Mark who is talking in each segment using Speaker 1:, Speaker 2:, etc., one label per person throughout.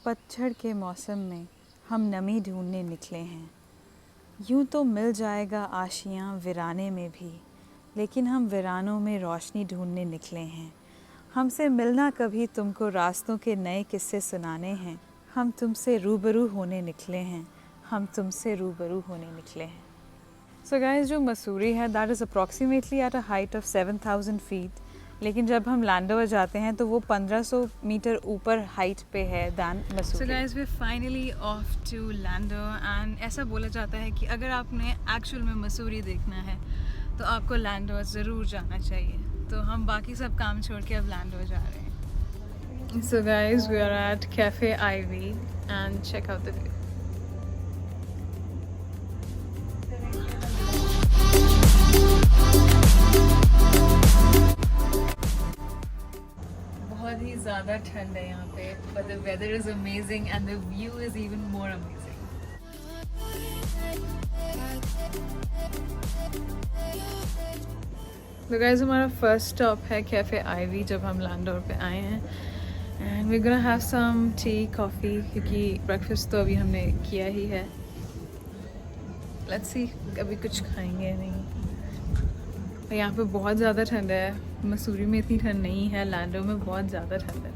Speaker 1: पतझड़ के मौसम में हम नमी ढूंढने निकले हैं। यूं तो मिल जाएगा आशियाँ वीराने में भी, लेकिन हम वीरानों में रोशनी ढूंढने निकले हैं। हमसे मिलना कभी तुमको रास्तों के नए किस्से सुनाने हैं। हम तुमसे रूबरू होने निकले हैं, हम तुमसे रूबरू होने निकले हैं। सो गाइस, जो मसूरी है that is approximately at a height of 7,000 feet, लेकिन जब हम लैंडोवर जाते हैं तो वो 1500 मीटर ऊपर हाइट पे है than Mussoorie. So guys, we finally off to Landour and ऐसा बोला जाता है कि अगर आपने एक्चुअल में मसूरी देखना है तो आपको लैंडोवर ज़रूर जाना चाहिए। तो हम बाकी सब काम छोड़ के अब लैंडोवर जा रहे हैं। So guys, we are at Cafe Ivy and check out the view. बहुत ही ज़्यादा ठंड है यहाँ पे, but the weather is amazing and the view is even more amazing. तो गाइस, हमारा फर्स्ट स्टॉप है कैफ़े आईवी जब हम लैंडोवर पे आए हैं and we gonna have some tea coffee, क्योंकि ब्रेकफास्ट तो अभी हमने किया ही है। लेट्स सी अभी कुछ खाएंगे नहीं। यहाँ पे बहुत ज़्यादा ठंड है, मसूरी में इतनी ठंड नहीं है, लैंडोवर में बहुत ज़्यादा ठंड है।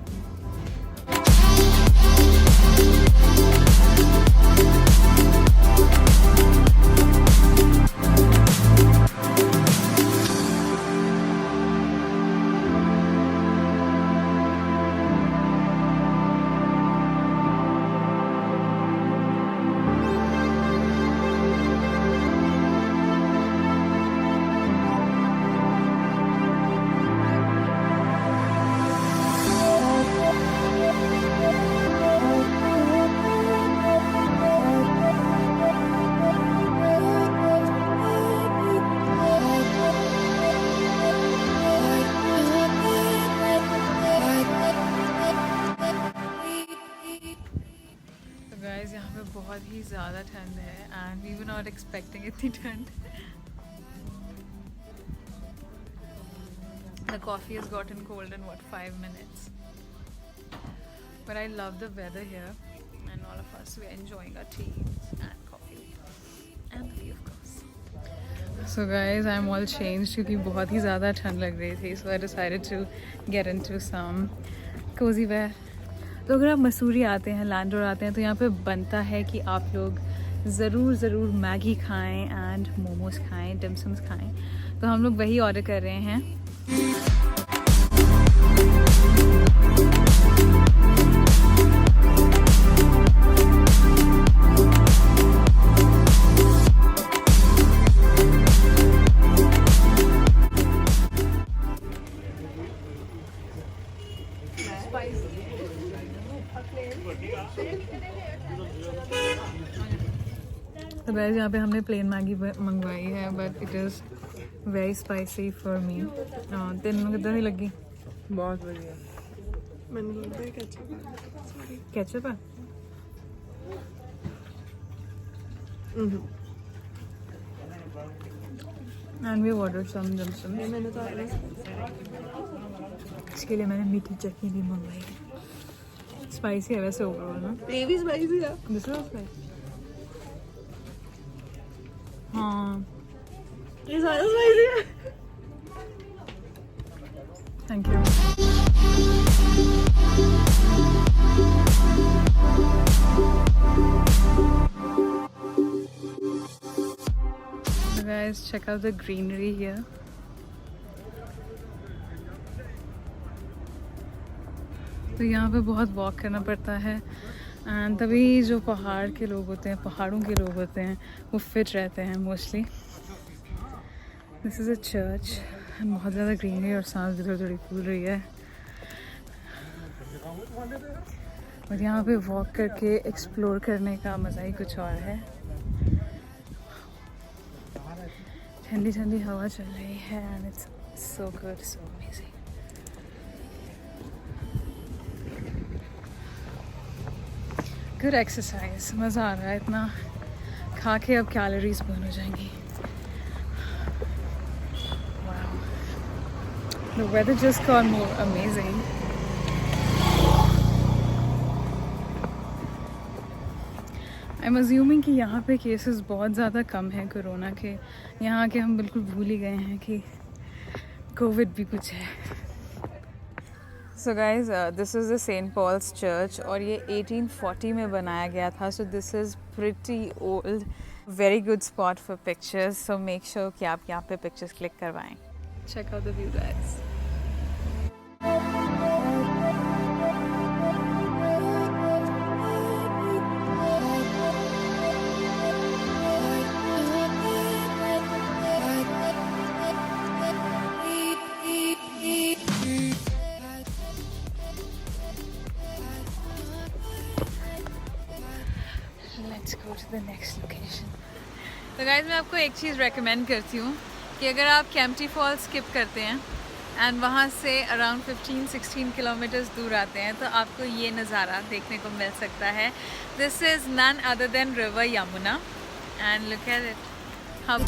Speaker 1: यहाँ पे बहुत ही ज़्यादा ठंड है and we were not expecting इतनी ठंड। The coffee has gotten cold in what 5 minutes, but I love the weather here and all of us we are enjoying our tea and coffee and the view of course. So guys, I'm all changed क्योंकि बहुत ही ज़्यादा ठंड लग रही थी, so I decided to get into some cozy wear. तो अगर आप मसूरी आते हैं, लैंडोवर आते हैं, तो यहाँ पे बनता है कि आप लोग ज़रूर मैगी खाएं एंड मोमोज खाएं, डिमसम्स खाएं। तो हम लोग वही ऑर्डर कर रहे हैं। तो गाइस, यहाँ पे हमने प्लेन मैगी मंगवाई है, but it is very spicy for me. 3 minute कितना ही लगी?
Speaker 2: बहुत बढ़िया। मैंने
Speaker 1: केचप है। And we order some dimsum.
Speaker 2: मैंने तो
Speaker 1: इसके लिए मैंने मीठी चटनी भी मंगवाई है। स्पाइसी है वैसे ओवरऑल ना।
Speaker 2: ये भी स्पाइसी है।
Speaker 1: This is spicy. हाँ,
Speaker 2: ये सारा स्पाइसी है।
Speaker 1: Thank you. Guys, check out the greenery here. तो यहाँ पे बहुत वॉक करना पड़ता है एंड तभी जो पहाड़ के लोग होते हैं, पहाड़ों के लोग होते हैं, वो फिट रहते हैं mostly. This is a church, बहुत ज़्यादा ग्रीनरी और सांस भी थोड़ी फूल रही है। और यहाँ पे वॉक करके एक्सप्लोर करने का मज़ा ही कुछ और है। ठंडी ठंडी हवा चल रही है and it's so good, so amazing. Good exercise, मज़ा आ रहा है इतना। खा के अब कैलोरीज बर्न हो जाएंगी। The weather just got more amazing. Am assuming कि यहाँ पे केसेस बहुत ज़्यादा कम हैं कोरोना के। यहाँ आके हम बिल्कुल भूल ही गए हैं कि कोविड भी कुछ है। So guys this is the Saint Paul's Church और ये 1840 में बनाया गया था। So this is pretty old, very good spot for pictures. So make sure कि आप यहाँ पे पिक्चर्स क्लिक करवाएं। Check out the view guys. Let's go to the next location. तो गाइज मैं आपको एक चीज़ रेकमेंड करती हूँ कि अगर आप केम्प्टी फॉल्स स्किप करते हैं एंड वहाँ से अराउंड 15-16 किलोमीटर्स दूर आते हैं तो आपको ये नज़ारा देखने को मिल सकता है। This is none other than river Yamuna and look at it, how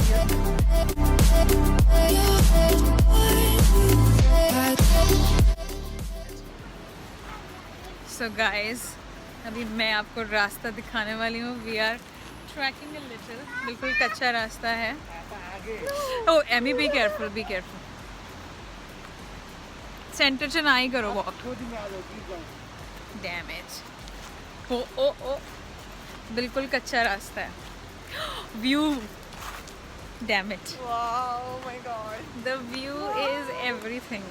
Speaker 1: so guys अभी मैं आपको रास्ता दिखाने वाली हूँ। We are trekking a little, बिल्कुल कच्चा रास्ता है। Oh Amy be careful, be careful. Centre च ना ही करो वॉक, डैमेज। ओ ओ ओ बिल्कुल कच्चा रास्ता है। View damage.
Speaker 2: Wow, my God.
Speaker 1: The view is everything.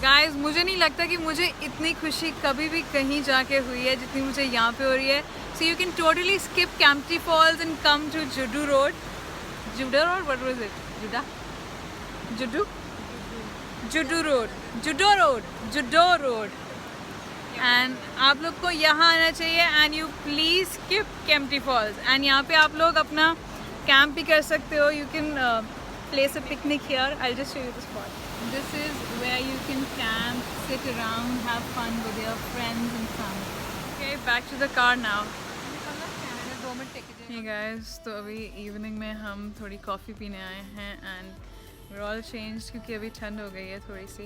Speaker 1: Guys मुझे नहीं लगता कि मुझे इतनी खुशी कभी भी कहीं जाके हुई है जितनी मुझे यहाँ पे हो रही है। So you can totally skip Kempty falls and come to Judu road. Juda road, what was it? Juda Judu Judu road, Judo road, Judo road. And आप लोग को यहाँ आना चाहिए and you please skip Kempty falls. And यहाँ पे आप लोग अपना कैंप भी कर सकते हो। You can place a picnic here. I'll just show you the spot. This is where you can camp, sit around, have fun with your friends and family. Okay, back to the car now. Hey guys, तो अभी evening में हम थोड़ी coffee पीने आए हैं and we're all changed क्योंकि अभी ठंड हो गई है थोड़ी सी।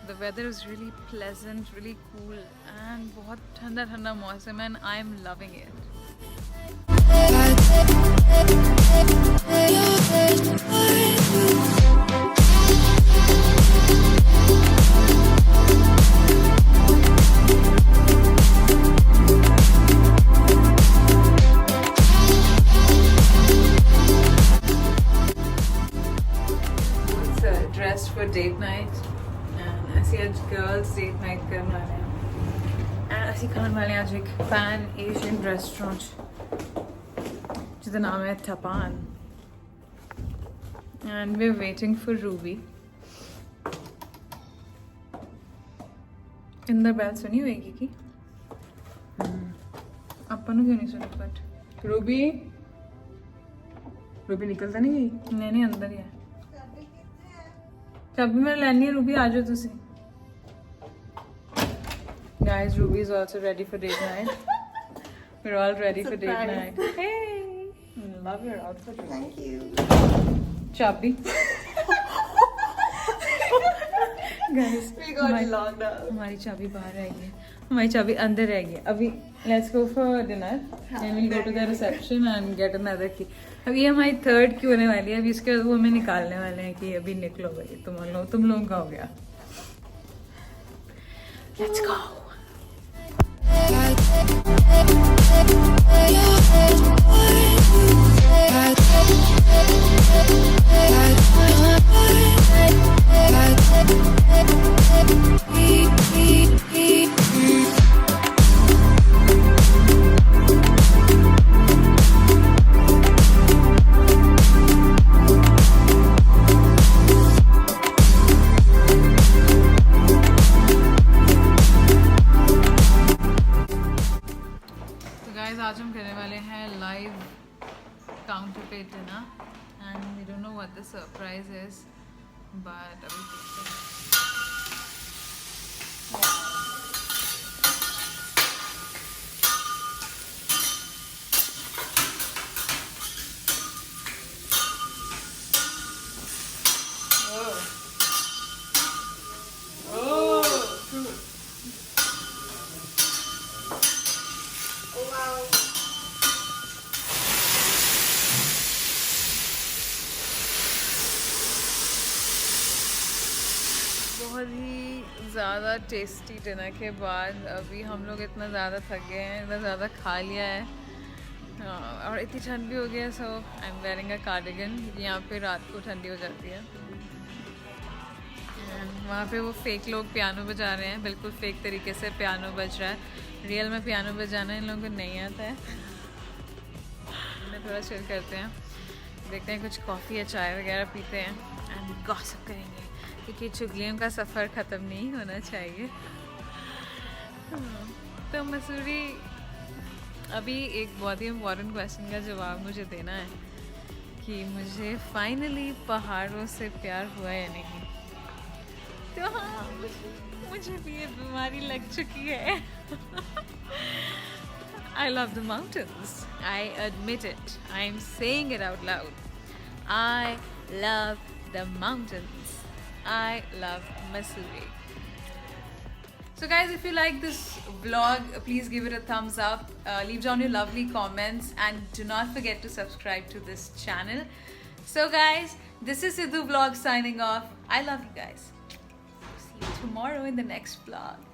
Speaker 1: The weather is really pleasant, really cool and बहुत ठंडा ठंडा मौसम है and I'm loving it. Dressed for date night and ऐसी आज girls date night करने वाले हैं and ऐसी खाने वाले हैं आज एक Pan Asian restaurant जिसका नाम है Tapan and we're waiting for Ruby. Inder बैल सुनी होगी कि अपन क्यों नहीं सुनी? बट
Speaker 2: रूबी निकलता नहीं गई?
Speaker 1: नहीं अंदर ही है। चाबी मैं लेनी है। रूबी आ जाओ तुसी। Guys, Ruby is also ready for date night. We're all ready for date night. Hey, love your outfit.
Speaker 2: Thank you.
Speaker 1: चाबी। Guys,
Speaker 2: We got locked up.
Speaker 1: हमारी चाबी बाहर रह गई है, हमारी चाबी अंदर रह गई है। अभी let's go for dinner and we'll go to the reception and get another key. अब ये हमारी थर्ड की होने वाली है। अभी इसके बाद वो हमें निकालने वाले हैं कि अभी निकलो भाई, तुम लोगों का हो गया। Let's go. आज हम करने वाले हैं लाइव काउंटर पे dinner and we don't know what the surprise is but अभी देखते हैं। बहुत ही ज़्यादा टेस्टी डिनर के बाद अभी हम लोग इतना ज़्यादा थक गए हैं, इतना ज़्यादा खा लिया है और इतनी ठंड भी हो गई है। So I am wearing a cardigan क्योंकि यहाँ पे रात को ठंडी हो जाती है। वहाँ पे वो फेक लोग पियानो बजा रहे हैं, बिल्कुल फेक तरीके से पियानो बज रहा है। रियल में पियानो बजाना इन लोगों को नहीं आता है। थोड़ा चिल करते हैं, देखते हैं कुछ कॉफ़ी या चाय वगैरह पीते हैं एंड गॉसिप करेंगे क्योंकि चुगलियों का सफ़र ख़त्म नहीं होना चाहिए। तो मसूरी, अभी एक बहुत ही इम्पॉर्टेंट क्वेश्चन का जवाब मुझे देना है कि मुझे फाइनली पहाड़ों से प्यार हुआ या नहीं। तो हाँ, मुझे भी ये बीमारी लग चुकी है। I love the mountains. I admit it. I am saying it out loud. I love the mountains. I love Mussoorie. So guys, if you like this vlog, please give it a thumbs up. Leave down your lovely comments and do not forget to subscribe to this channel. So guys, this is Sidhu Vlog signing off. I love you guys. See you tomorrow in the next vlog.